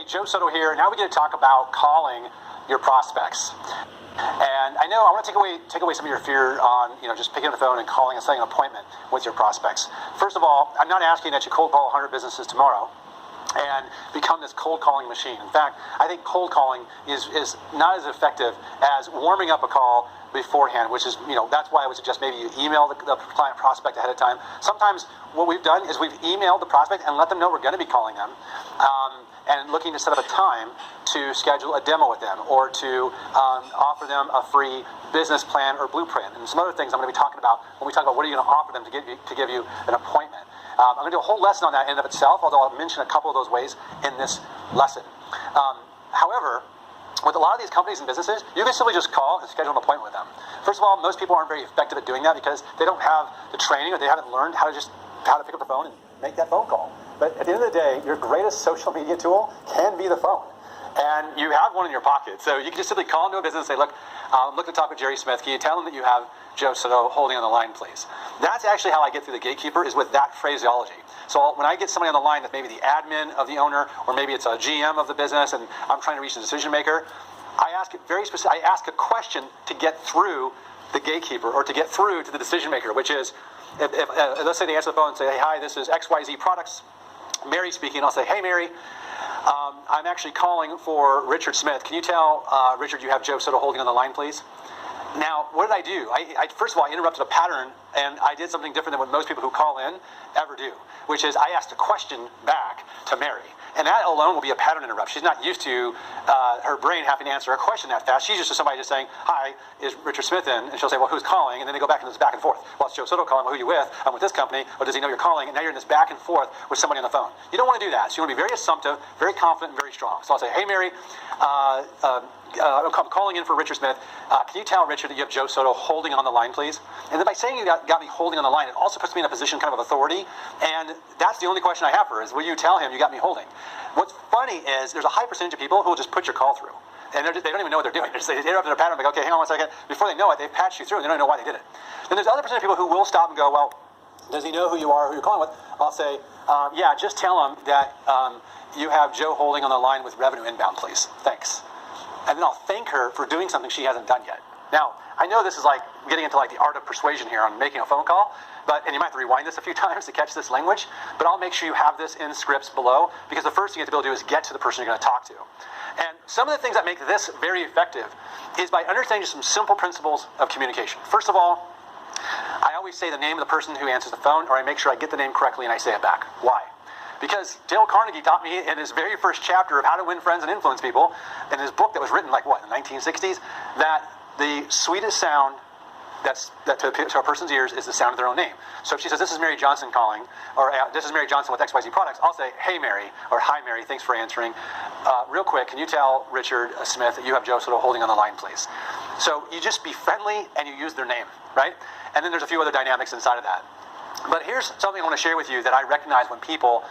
Joe Soto here. Now we get to talk about calling your prospects. And I know I want to take away some of your fear on just picking up the phone and calling and setting an appointment with your prospects. First of all, I'm not asking that you cold call 100 businesses tomorrow and become this cold calling machine. In fact, I think cold calling is not as effective as warming up a call beforehand, which is, that's why I would suggest maybe you email the client prospect ahead of time. Sometimes what we've done is we've emailed the prospect and let them know we're going to be calling them and looking to set up a time to schedule a demo with them or to offer them a free business plan or blueprint and some other things I'm going to be talking about when we talk about what are you going to offer them to give you an appointment. I'm going to do a whole lesson on that in and of itself, although I'll mention a couple of those ways in this lesson. However, with a lot of these companies and businesses, you can simply just call and schedule an appointment with them. First of all, most people aren't very effective at doing that because they don't have the training or they haven't learned how to pick up the phone and make that phone call. But at the end of the day, your greatest social media tool can be the phone. And you have one in your pocket. So you can just simply call into a business and say, look, I'm looking to talk with Jerry Smith. Can you tell him that you have Joe Soto holding on the line, please? That's actually how I get through the gatekeeper, is with that phraseology. So when I get somebody on the line that's maybe the admin of the owner, or maybe it's a GM of the business, and I'm trying to reach the decision maker, I ask it very specific. I ask a question to get through the gatekeeper or to get through to the decision maker, which is, if let's say they answer the phone and say, hey, hi, this is XYZ Products, Mary speaking. I'll say, hey, Mary, I'm actually calling for Richard Smith. Can you tell Richard you have Joe Soto holding on the line, please? Now, what did I do? I first of all, I interrupted a pattern, and I did something different than what most people who call in ever do, which is I asked a question back to Mary. And that alone will be a pattern interrupt. She's not used to her brain having to answer a question that fast. She's used to somebody just saying, hi, is Richard Smith in? And she'll say, well, who's calling? And then they go back into this back and forth. Well, it's Joe Soto calling. Well, who are you with? I'm with this company. Or does he know you're calling? And now you're in this back and forth with somebody on the phone. You don't want to do that. So you want to be very assumptive, very confident, and very strong. So I'll say, hey, Mary, I'm calling in for Richard Smith. Can you tell Richard that you have Joe Soto holding on the line, please? And then by saying you got me holding on the line, it also puts me in a position kind of authority. And that's the only question I have for her is, will you tell him you got me holding? What's funny is there's a high percentage of people who will just put your call through. And they don't even know what they're doing. They interrupt their pattern and go, okay, hang on one second. Before they know it, they've patched you through and they don't know why they did it. Then there's other percentage of people who will stop and go, well, does he know who you are, who you're calling with? I'll say, yeah, just tell him that you have Joe holding on the line with revenue inbound, please. Thanks. And then I'll thank her for doing something she hasn't done yet. Now, I know this is like getting into like the art of persuasion here on making a phone call, and you might have to rewind this a few times to catch this language, but I'll make sure you have this in scripts below, because the first thing you have to be able to do is get to the person you're going to talk to. And some of the things that make this very effective is by understanding some simple principles of communication. First of all, I always say the name of the person who answers the phone, or I make sure I get the name correctly and I say it back. Why? Because Dale Carnegie taught me in his very first chapter of How to Win Friends and Influence People, in his book that was written in the 1960s, that the sweetest sound to a person's ears is the sound of their own name. So if she says, this is Mary Johnson calling, or this is Mary Johnson with XYZ Products, I'll say, hey Mary, or hi Mary, thanks for answering. Real quick, can you tell Richard Smith that you have Joe Soto holding on the line, please? So you just be friendly and you use their name, right? And then there's a few other dynamics inside of that. But here's something I want to share with you that I recognize when people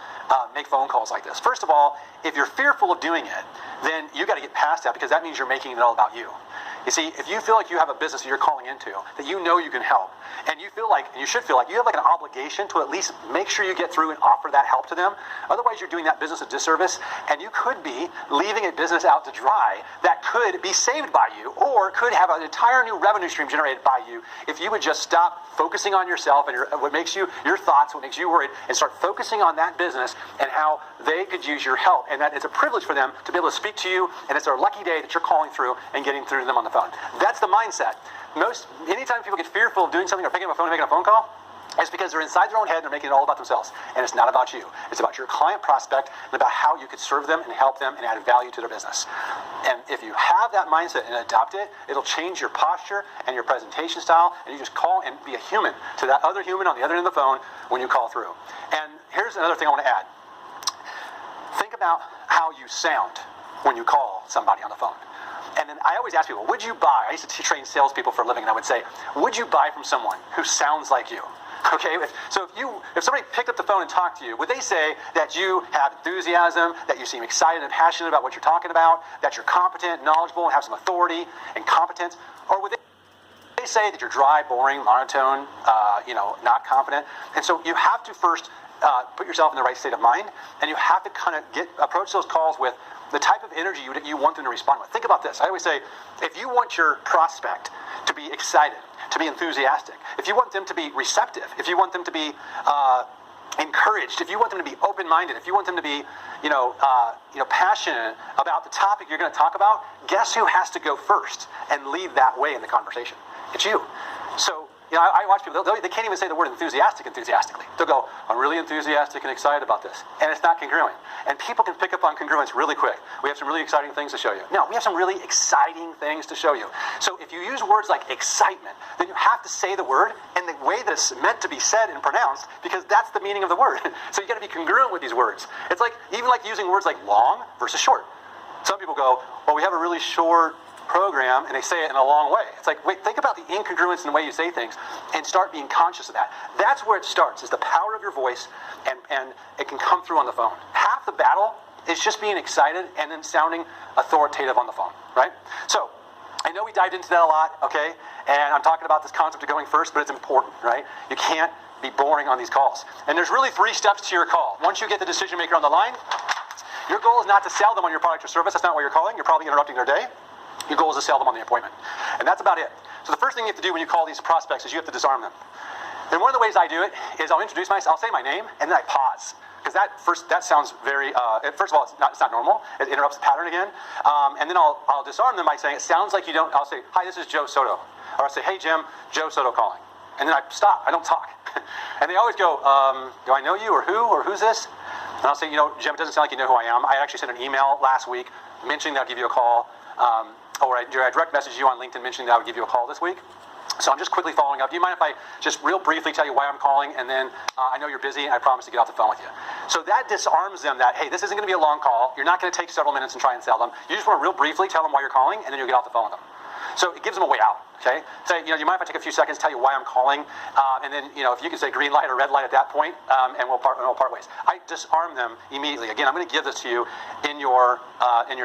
make phone calls like this. First of all, if you're fearful of doing it, then you got to get past that, because that means you're making it all about you. You see, if you feel like you have a business that you're calling into, that you know you can help, and you feel like, and you should feel like, you have like an obligation to at least make sure you get through and offer that help to them. Otherwise, you're doing that business a disservice, and you could be leaving a business out to dry that could be saved by you, or could have an entire new revenue stream generated by you if you would just stop focusing on yourself and what makes you, your thoughts, what makes you worried, and start focusing on that business and how they could use your help. And that it's a privilege for them to be able to speak to you, and it's their lucky day that you're calling through and getting through to them on the phone. That's the mindset. Anytime people get fearful of doing something or picking up a phone and making a phone call, it's because they're inside their own head and they're making it all about themselves. And it's not about you. It's about your client prospect and about how you could serve them and help them and add value to their business. And if you have that mindset and adopt it, it'll change your posture and your presentation style, and you just call and be a human to that other human on the other end of the phone when you call through. And here's another thing I want to add. Think about how you sound when you call somebody on the phone. And then I always ask people, would you buy? I used to train salespeople for a living, and I would say, would you buy from someone who sounds like you? Okay, so if somebody picked up the phone and talked to you, would they say that you have enthusiasm, that you seem excited and passionate about what you're talking about, that you're competent, knowledgeable, and have some authority and competence? Or would they say that you're dry, boring, monotone, not confident? And so you have to first put yourself in the right state of mind, and you have to kind of approach those calls with the type of energy you want them to respond with. Think about this. I always say, if you want your prospect to be excited, to be enthusiastic, if you want them to be receptive, if you want them to be encouraged, if you want them to be open-minded, if you want them to be, passionate about the topic you're going to talk about, guess who has to go first and lead that way in the conversation? It's you. So, I watch people, they can't even say the word enthusiastically. They'll go, I'm really enthusiastic and excited about this. And it's not congruent. And people can pick up on congruence really quick. We have some really exciting things to show you. No, we have some really exciting things to show you. So if you use words like excitement, then you have to say the word in the way that it's meant to be said and pronounced, because that's the meaning of the word. So you got to be congruent with these words. It's like, even like using words like long versus short. Some people go, well, we have a really short program, and they say it in a long way. It's like, wait, think about the incongruence in the way you say things and start being conscious of that. That's where it starts, is the power of your voice, and it can come through on the phone. Half the battle is just being excited and then sounding authoritative on the phone, right? So, I know we dived into that a lot, okay? And I'm talking about this concept of going first, but it's important, right? You can't be boring on these calls. And there's really 3 steps to your call. Once you get the decision maker on the line, your goal is not to sell them on your product or service. That's not why you're calling. You're probably interrupting their day. Your goal is to sell them on the appointment. And that's about it. So the first thing you have to do when you call these prospects is you have to disarm them. And one of the ways I do it is I'll introduce myself, I'll say my name, and then I pause. Because that sounds very, first of all, it's not normal. It interrupts the pattern again. And then I'll disarm them by saying, it sounds like you don't, I'll say, hi, this is Joe Soto. Or I'll say, hey, Jim, Joe Soto calling. And then I stop. I don't talk. And they always go, do I know you, or who, or who's this? And I'll say, Jim, it doesn't sound like you know who I am. I actually sent an email last week mentioning that I'll give you a call. Or I direct message you on LinkedIn mentioning that I would give you a call this week. So I'm just quickly following up. Do you mind if I just real briefly tell you why I'm calling, and then I know you're busy, and I promise to get off the phone with you. So that disarms them that, hey, this isn't going to be a long call. You're not going to take several minutes and try and sell them. You just want to real briefly tell them why you're calling, and then you'll get off the phone with them. So it gives them a way out, okay? Say, do you mind if I take a few seconds to tell you why I'm calling? And then, if you can say green light or red light at that point, and we'll part ways. I disarm them immediately. Again, I'm going to give this to you in your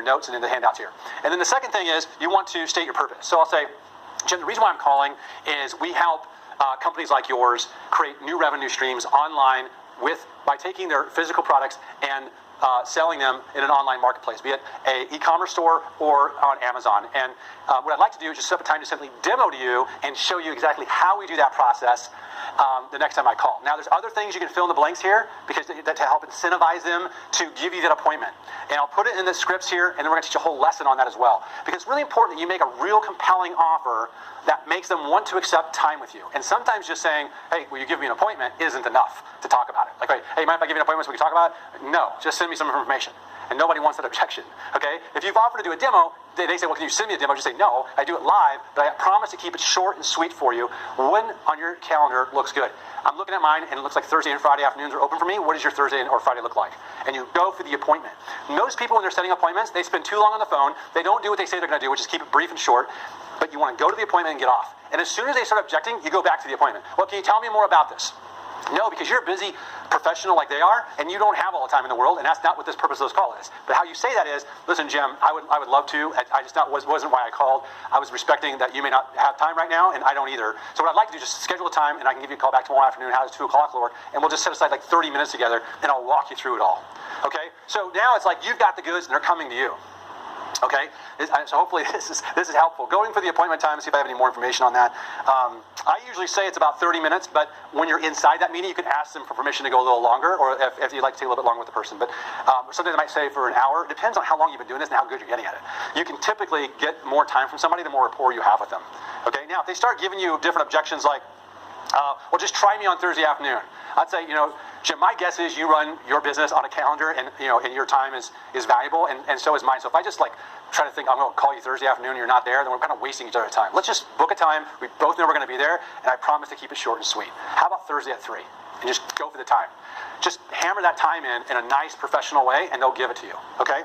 notes and in the handouts here. And then the second thing is you want to state your purpose. So I'll say, Jim, the reason why I'm calling is we help companies like yours create new revenue streams online by taking their physical products and selling them in an online marketplace, be it an e-commerce store or on Amazon. And what I'd like to do is just set up a time to simply demo to you and show you exactly how we do that process the next time I call. Now, there's other things you can fill in the blanks here because to help incentivize them to give you that appointment. And I'll put it in the scripts here, and then we're going to teach a whole lesson on that as well. Because it's really important that you make a real compelling offer that makes them want to accept time with you. And sometimes just saying, hey, will you give me an appointment isn't enough to talk about it. Like, hey, mind if I give you an appointment so we can talk about it? No, just send me some information. And nobody wants that objection, okay? If you've offered to do a demo, they say, well, can you send me a demo? Just say, no, I do it live, but I promise to keep it short and sweet for you when on your calendar looks good. I'm looking at mine, and it looks like Thursday and Friday afternoons are open for me. What does your Thursday or Friday look like? And you go for the appointment. Most people, when they're setting appointments, they spend too long on the phone. They don't do what they say they're going to do, which is keep it brief and short. But you want to go to the appointment and get off. And as soon as they start objecting, you go back to the appointment. Well, can you tell me more about this? No, because you're a busy professional like they are, and you don't have all the time in the world, and that's not what this purpose of this call is. But how you say that is, listen, Jim, I would love to. I just wasn't why I called. I was respecting that you may not have time right now, and I don't either. So what I'd like to do is just schedule a time, and I can give you a call back tomorrow afternoon. How does 2 o'clock look? And we'll just set aside like 30 minutes together, and I'll walk you through it all. Okay? So now it's like you've got the goods, and they're coming to you. Okay, so hopefully this is helpful. Going for the appointment time, see if I have any more information on that. I usually say it's about 30 minutes, but when you're inside that meeting, you can ask them for permission to go a little longer, or if you'd like to take a little bit longer with the person. But something they might say for an hour. It depends on how long you've been doing this and how good you're getting at it. You can typically get more time from somebody the more rapport you have with them. Okay, now if they start giving you different objections like, well, just try me on Thursday afternoon. I'd say, Jim, my guess is you run your business on a calendar, and and your time is valuable, and so is mine. So if I just try to think I'm going to call you Thursday afternoon and you're not there, then we're kind of wasting each other's time. Let's just book a time. We both know we're going to be there, and I promise to keep it short and sweet. How about Thursday at 3? And just go for the time. Just hammer that time in a nice professional way, and they'll give it to you. Okay.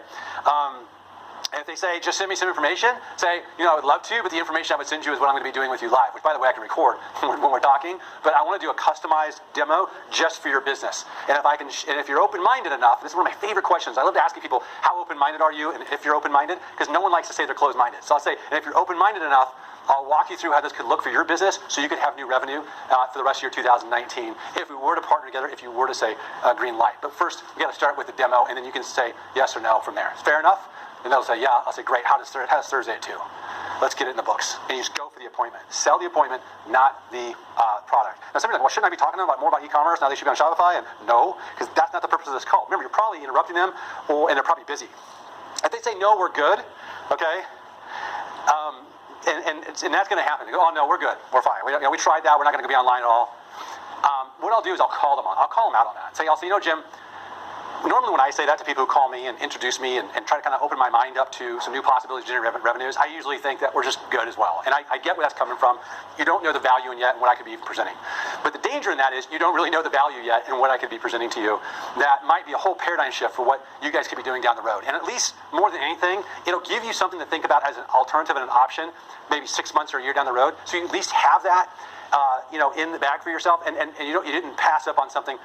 And if they say, just send me some information, say, I would love to, but the information I would send you is what I'm going to be doing with you live, which, by the way, I can record when we're talking, but I want to do a customized demo just for your business. And if you're open-minded enough, this is one of my favorite questions. I love to ask people, how open-minded are you, and if you're open-minded, because no one likes to say they're closed-minded. So I'll say, and if you're open-minded enough, I'll walk you through how this could look for your business so you could have new revenue for the rest of your 2019 if we were to partner together, if you were to say green light. But first, we got to start with the demo, and then you can say yes or no from there. Fair enough? And they'll say, yeah. I'll say, great. How does Thursday at 2? Let's get it in the books. And you just go for the appointment. Sell the appointment, not the product. Now, somebody's like, well, shouldn't I be talking to them more about e-commerce? Now they should be on Shopify? And no, because that's not the purpose of this call. Remember, you're probably interrupting them, and they're probably busy. If they say, no, we're good, okay? And that's going to happen. They go, oh, no, we're good. We're fine. We tried that. We're not going to be online at all. What I'll do is I'll call them out on that. I'll say, Jim, normally when I say that to people who call me and introduce me and try to kind of open my mind up to some new possibilities to generate revenues, I usually think that we're just good as well. And I get where that's coming from. You don't know the value in yet and what I could be presenting. But the danger in that is you don't really know the value yet in what I could be presenting to you. That might be a whole paradigm shift for what you guys could be doing down the road. And at least, more than anything, it'll give you something to think about as an alternative and an option, maybe 6 months or a year down the road. So you at least have that in the bag for yourself, and you didn't pass up on something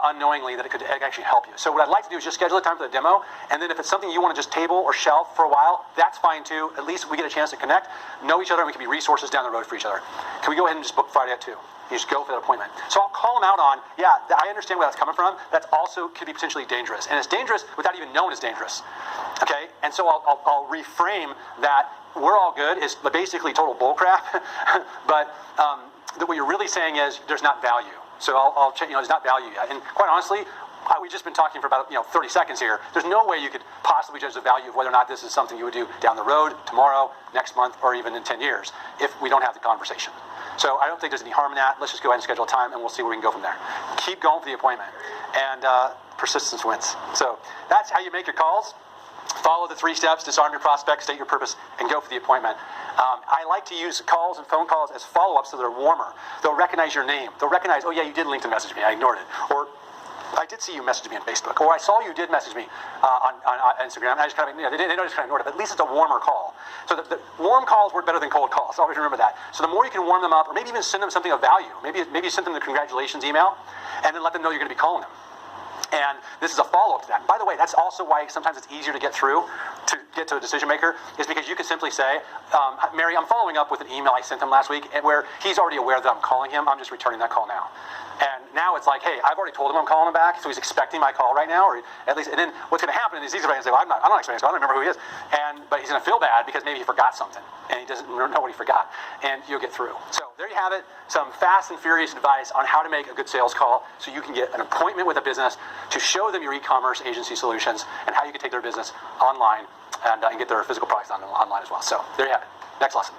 unknowingly that it could actually help you. So what I'd like to do is just schedule a time for the demo, and then if it's something you want to just table or shelf for a while, that's fine too. At least we get a chance to connect, know each other, and we can be resources down the road for each other. Can we go ahead and just book Friday at 2? You just go for that appointment. So I'll call them out on, I understand where that's coming from. That's also could be potentially dangerous. And it's dangerous without even knowing it's dangerous. Okay? And so I'll reframe that we're all good is basically total bullcrap, but what you're really saying is there's not value. So I'll check, there's not value yet. And quite honestly, we've just been talking for about 30 seconds here. There's no way you could possibly judge the value of whether or not this is something you would do down the road, tomorrow, next month, or even in 10 years if we don't have the conversation. So I don't think there's any harm in that. Let's just go ahead and schedule a time, and we'll see where we can go from there. Keep going for the appointment, and persistence wins. So that's how you make your calls. Follow the 3 steps, disarm your prospect, state your purpose, and go for the appointment. I like to use calls and phone calls as follow-ups so they're warmer. They'll recognize your name. They'll recognize, oh yeah, you did LinkedIn message me, I ignored it. Or I did see you message me on Facebook. Or I saw you did message me on Instagram. I just kind of, they just kind of ignored it. But at least it's a warmer call. So the warm calls work better than cold calls. So always remember that. So the more you can warm them up, or maybe even send them something of value. Maybe you send them the congratulations email, and then let them know you're going to be calling them. And this is a follow-up to that. By the way, that's also why sometimes it's easier to get through, to get to a decision maker, is because you can simply say, Mary, I'm following up with an email I sent him last week where he's already aware that I'm calling him. I'm just returning that call now. And now it's like, hey, I've already told him I'm calling him back, so he's expecting my call right now, or at least. And then what's going to happen is he's going to say, well, I'm not expecting this call. I don't remember who he is. But he's going to feel bad because maybe he forgot something, and he doesn't know what he forgot. And you'll get through. So there you have it. Some fast and furious advice on how to make a good sales call, so you can get an appointment with a business to show them your e-commerce agency solutions and how you can take their business online and get their physical products online as well. So there you have it. Next lesson.